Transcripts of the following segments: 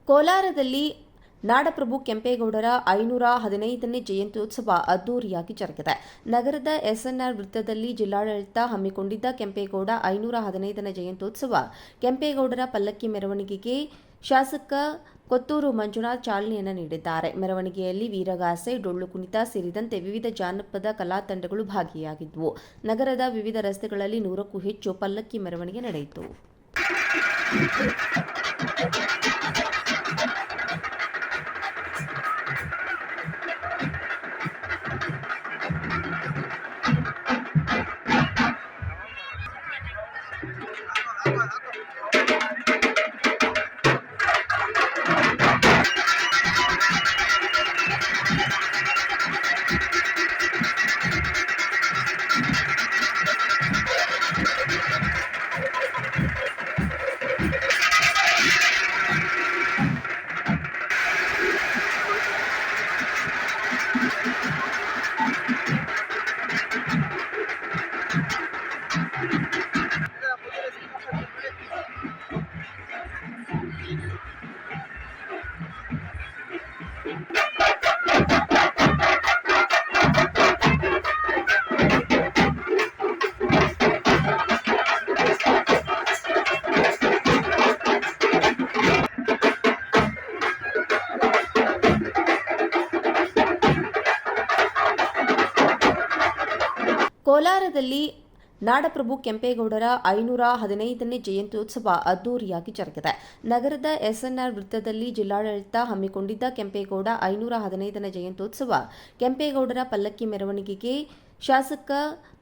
ಕೋಲಾರದಲ್ಲಿ ನಾಡಪ್ರಭು ಕೆಂಪೇಗೌಡರ 515ನೇ ಜಯಂತ್ಯೋತ್ಸವ ಅದ್ದೂರಿಯಾಗಿ ಜರುಗಿದೆ. ನಗರದ ಎಸ್ಎನ್ಆರ್ ವೃತ್ತದಲ್ಲಿ ಜಿಲ್ಲಾಡಳಿತ ಹಮ್ಮಿಕೊಂಡಿದ್ದ ಕೆಂಪೇಗೌಡ 515ನೇ ಜಯಂತ್ಯೋತ್ಸವ ಕೆಂಪೇಗೌಡರ ಪಲ್ಲಕ್ಕಿ ಮೆರವಣಿಗೆಗೆ ಶಾಸಕ ಕೊತ್ತೂರು ಮಂಜುನಾಥ್ ಚಾಲನೆಯನ್ನು ನೀಡಿದ್ದಾರೆ. ಮೆರವಣಿಗೆಯಲ್ಲಿ ವೀರಗಾಸೆ, ಡೊಳ್ಳು ಕುಣಿತ ಸೇರಿದಂತೆ ವಿವಿಧ ಜಾನಪದ ಕಲಾ ತಂಡಗಳು ಭಾಗಿಯಾಗಿದ್ದವು. ನಗರದ ವಿವಿಧ ರಸ್ತೆಗಳಲ್ಲಿ 100ಕ್ಕೂ ಹೆಚ್ಚು ಪಲ್ಲಕ್ಕಿ ಮೆರವಣಿಗೆ ನಡೆಯಿತು. ಕೋಲಾರದಲ್ಲಿ ನಾಡಪ್ರಭು ಕೆಂಪೇಗೌಡರ 515ನೇ ಜಯಂತ್ಯೋತ್ಸವ ಅದ್ದೂರಿಯಾಗಿ ಜರುಗಿದೆ. ನಗರದ ಎಸ್ಎನ್ಆರ್ ವೃತ್ತದಲ್ಲಿ ಜಿಲ್ಲಾಡಳಿತ ಹಮ್ಮಿಕೊಂಡಿದ್ದ ಕೆಂಪೇಗೌಡ 515ನೇ ಜಯಂತ್ಯೋತ್ಸವ ಕೆಂಪೇಗೌಡರ ಪಲ್ಲಕ್ಕಿ ಮೆರವಣಿಗೆಗೆ ಶಾಸಕ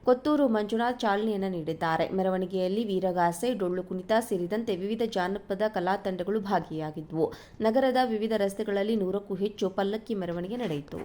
ಕೊತ್ತೂರು ಮಂಜುನಾಥ್ ಚಾಲನೆಯನ್ನು ನೀಡಿದ್ದಾರೆ. ಮೆರವಣಿಗೆಯಲ್ಲಿ ವೀರಗಾಸೆ, ಡೊಳ್ಳು ಕುಣಿತ ಸೇರಿದಂತೆ ವಿವಿಧ ಜಾನಪದ ಕಲಾ ತಂಡಗಳು ಭಾಗಿಯಾಗಿದ್ದವು. ನಗರದ ವಿವಿಧ ರಸ್ತೆಗಳಲ್ಲಿ 100ಕ್ಕೂ ಹೆಚ್ಚು ಪಲ್ಲಕ್ಕಿ ಮೆರವಣಿಗೆ ನಡೆಯಿತು.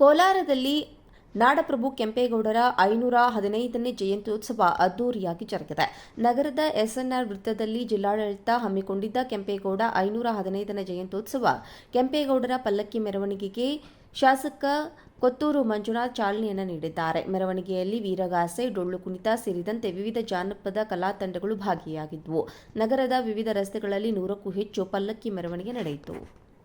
ಕೋಲಾರದಲ್ಲಿ ನಾಡಪ್ರಭು ಕೆಂಪೇಗೌಡರ 515ನೇ ಜಯಂತ್ಯೋತ್ಸವ ಅದ್ದೂರಿಯಾಗಿ ಜರುಗಿದೆ. ನಗರದ ಎಸ್ಎನ್ಆರ್ ವೃತ್ತದಲ್ಲಿ ಜಿಲ್ಲಾಡಳಿತ ಹಮ್ಮಿಕೊಂಡಿದ್ದ ಕೆಂಪೇಗೌಡ 515ನೇ ಜಯಂತ್ಯೋತ್ಸವ ಕೆಂಪೇಗೌಡರ ಪಲ್ಲಕ್ಕಿ ಮೆರವಣಿಗೆಗೆ ಶಾಸಕ ಕೊತ್ತೂರು ಮಂಜುನಾಥ್ ಚಾಲನೆಯನ್ನು ನೀಡಿದ್ದಾರೆ. ಮೆರವಣಿಗೆಯಲ್ಲಿ ವೀರಗಾಸೆ, ಡೊಳ್ಳು ಕುಣಿತ ಸೇರಿದಂತೆ ವಿವಿಧ ಜಾನಪದ ಕಲಾ ತಂಡಗಳು ಭಾಗಿಯಾಗಿದ್ದವು. ನಗರದ ವಿವಿಧ ರಸ್ತೆಗಳಲ್ಲಿ 100ಕ್ಕೂ ಹೆಚ್ಚು ಪಲ್ಲಕ್ಕಿ ಮೆರವಣಿಗೆ ನಡೆಯಿತು.